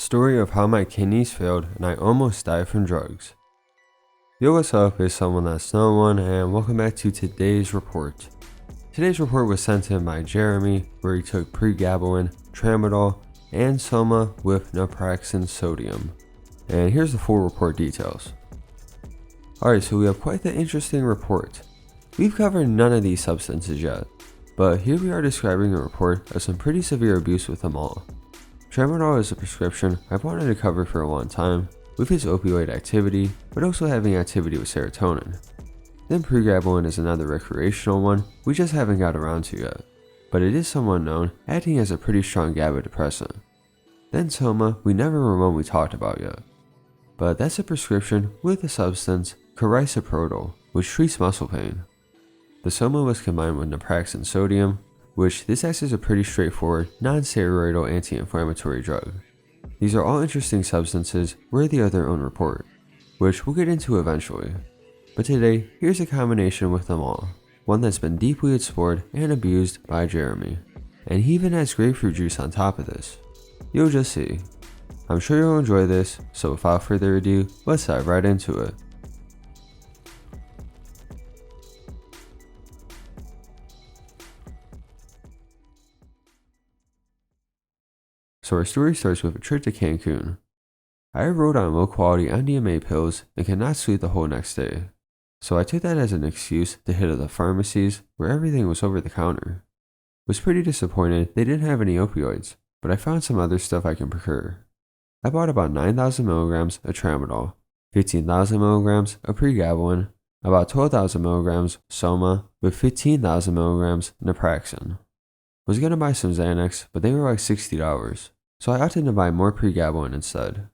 Story of how my kidneys failed and I almost died from drugs. Yo, what's up? It's someone that's no one, and welcome back to today's report. Today's report was sent in by Jeremi, where he took Pregabalin, Tramadol, and Soma with Naproxen sodium. And here's the full report details. Alright, so we have quite the interesting report. We've covered none of these substances yet, but here we are describing a report of some pretty severe abuse with them all. Tramadol is a prescription I've wanted to cover for a long time, with its opioid activity, but also having activity with serotonin. Then Pregabalin is another recreational one we just haven't got around to yet, but it is somewhat known, acting as a pretty strong GABA depressant. Then Soma we never remotely talked about yet, but that's a prescription with the substance Carisoprodol, which treats muscle pain. The Soma was combined with Naproxen sodium, which this acts as a pretty straightforward, non-steroidal anti-inflammatory drug. These are all interesting substances worthy of their own report, which we'll get into eventually. But today, here's a combination with them all, one that's been deeply explored and abused by Jeremi. And he even has grapefruit juice on top of this. You'll just see. I'm sure you'll enjoy this, so without further ado, let's dive right into it. So our story starts with a trip to Cancun. I rode on low quality MDMA pills and could not sleep the whole next day, so I took that as an excuse to hit up the pharmacies where everything was over the counter. Was pretty disappointed they didn't have any opioids, but I found some other stuff I can procure. I bought about 9,000 milligrams of Tramadol, 15,000 milligrams of Pregabalin, about 12,000 milligrams Soma, with 15,000 milligrams Naproxen. Was gonna buy some Xanax, but they were like $60, so I opted to buy more Pregabalin instead.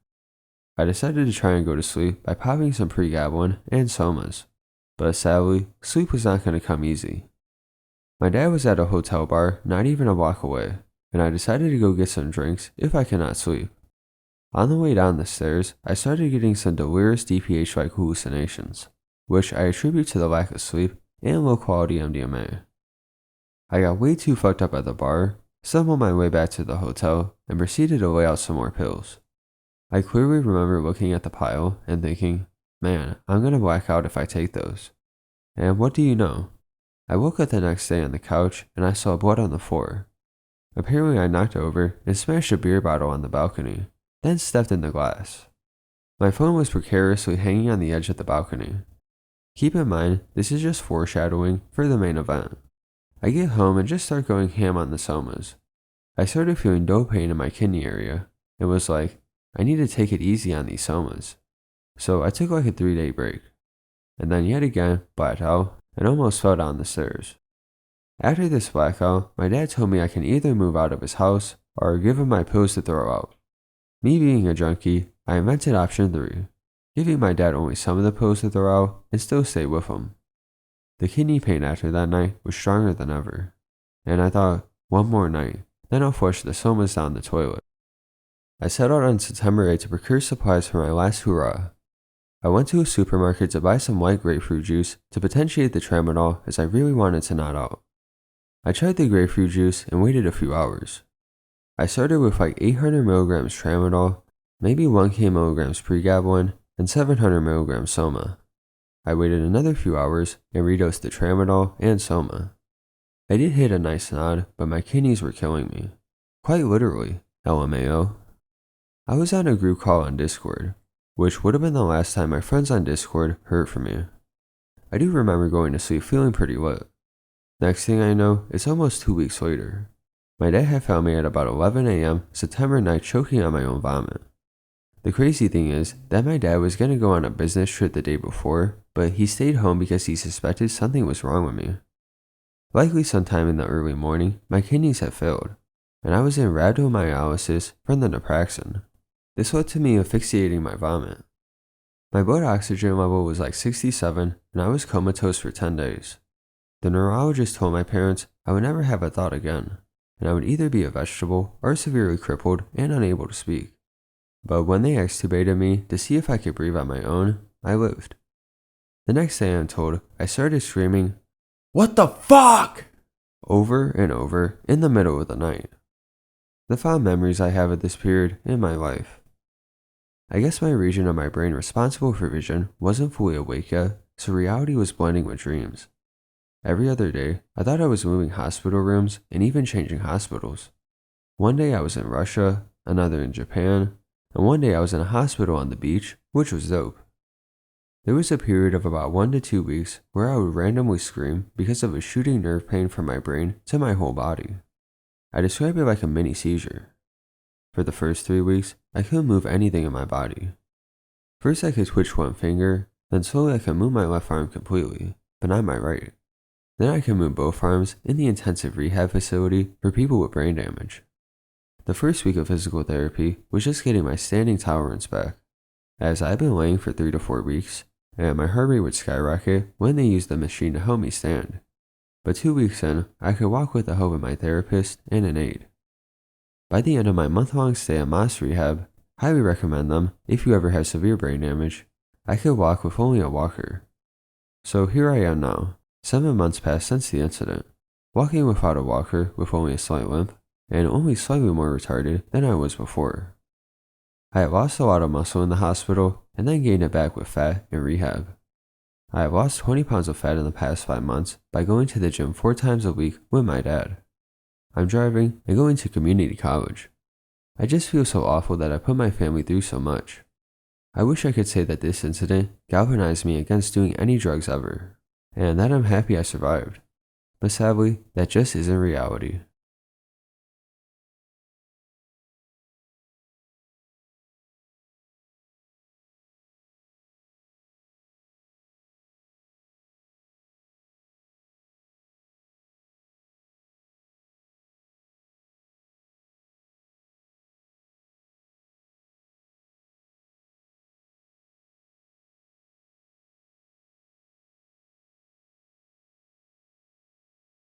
I decided to try and go to sleep by popping some Pregabalin and Somas, but sadly, sleep was not gonna come easy. My dad was at a hotel bar not even a block away, and I decided to go get some drinks if I cannot sleep. On the way down the stairs, I started getting some delirious DPH-like hallucinations, which I attribute to the lack of sleep and low quality MDMA. I got way too fucked up at the bar, stumbled my way back to the hotel, and proceeded to lay out some more pills. I clearly remember looking at the pile and thinking, man, I'm gonna black out if I take those. And what do you know? I woke up the next day on the couch and I saw blood on the floor. Apparently I knocked over and smashed a beer bottle on the balcony, then stepped in the glass. My phone was precariously hanging on the edge of the balcony. Keep in mind, this is just foreshadowing for the main event. I get home and just start going ham on the Somas. I started feeling dull pain in my kidney area and was like, I need to take it easy on these Somas. So I took like a 3-day break, and then yet again blacked out and almost fell down the stairs. After this blackout, my dad told me I can either move out of his house or give him my pills to throw out. Me being a junkie, I invented option 3, giving my dad only some of the pills to throw out and still stay with him. The kidney pain after that night was stronger than ever, and I thought, one more night, then I'll flush the Somas down the toilet. I set out on September 8 to procure supplies for my last hurrah. I went to a supermarket to buy some white grapefruit juice to potentiate the Tramadol as I really wanted to nod out. I tried the grapefruit juice and waited a few hours. I started with like 800 milligrams Tramadol, maybe 1k milligrams Pregabalin, and 700 milligrams Soma. I waited another few hours and redosed the Tramadol and Soma. I did hit a nice nod, but my kidneys were killing me. Quite literally, LMAO. I was on a group call on Discord, which would have been the last time my friends on Discord heard from me. I do remember going to sleep feeling pretty lit. Next thing I know, it's almost 2 weeks later. My dad had found me at about 11 a.m. September night choking on my own vomit. The crazy thing is that my dad was going to go on a business trip the day before, but he stayed home because he suspected something was wrong with me. Likely sometime in the early morning, my kidneys had failed, and I was in rhabdomyolysis from the Naproxen. This led to me asphyxiating my vomit. My blood oxygen level was like 67, and I was comatose for 10 days. The neurologist told my parents I would never have a thought again, and I would either be a vegetable or severely crippled and unable to speak. But when they extubated me to see if I could breathe on my own, I lived. The next day I'm told I started screaming, "What the fuck?" over and over in the middle of the night. The fond memories I have of this period in my life. I guess my region of my brain responsible for vision wasn't fully awake yet, so reality was blending with dreams. Every other day, I thought I was moving hospital rooms and even changing hospitals. One day I was in Russia, another in Japan, and one day I was in a hospital on the beach, which was dope. There was a period of about 1 to 2 weeks where I would randomly scream because of a shooting nerve pain from my brain to my whole body. I describe it like a mini seizure. For the first 3 weeks, I couldn't move anything in my body. First I could twitch one finger, then slowly I could move my left arm completely, but not my right. Then I could move both arms in the intensive rehab facility for people with brain damage. The first week of physical therapy was just getting my standing tolerance back, as I'd been laying for 3 to 4 weeks, and my heart rate would skyrocket when they used the machine to help me stand. But 2 weeks in, I could walk with the help of my therapist and an aide. By the end of my month-long stay at Moss Rehab, highly recommend them if you ever have severe brain damage, I could walk with only a walker. So here I am now, 7 months passed since the incident, walking without a walker with only a slight limp, and only slightly more retarded than I was before. I had lost a lot of muscle in the hospital and then gained it back with fat in rehab. I have lost 20 pounds of fat in the past 5 months by going to the gym 4 times a week with my dad. I'm driving and going to community college. I just feel so awful that I put my family through so much. I wish I could say that this incident galvanized me against doing any drugs ever, and that I'm happy I survived. But sadly, that just isn't reality.